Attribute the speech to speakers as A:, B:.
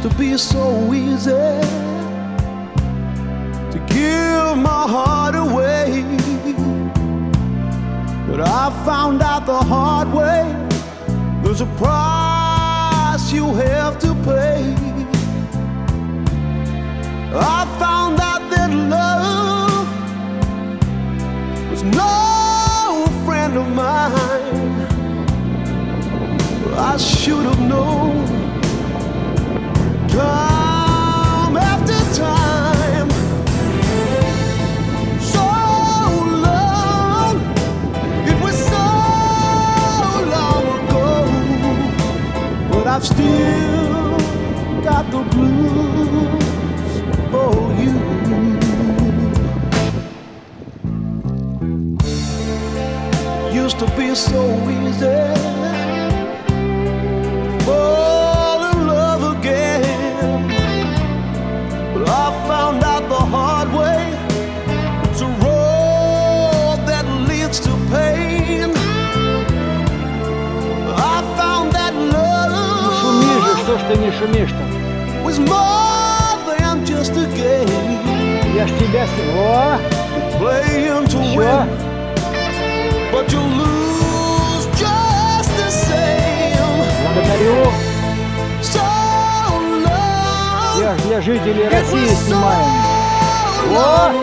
A: to be so easy to give my heart away, but I found out the hard way there's a price you have to pay. I found out that love was no friend of mine. I should have known time after time. So long, it was so long ago, but I've still got the blues for you. Used to be so easy fall in love again, but I found out the hard way it's a road that leads to pain. I found that
B: Шумишь же,
A: love
B: что ж ты не шумишь-то?
A: was more than just a game,
B: Я ж тебя о,
A: playing to
B: всё.
A: win, but you lose just the same.
B: Благодарю.
A: So long,
B: Я ж для жителей
A: it
B: России
A: was so
B: снимаю.
A: long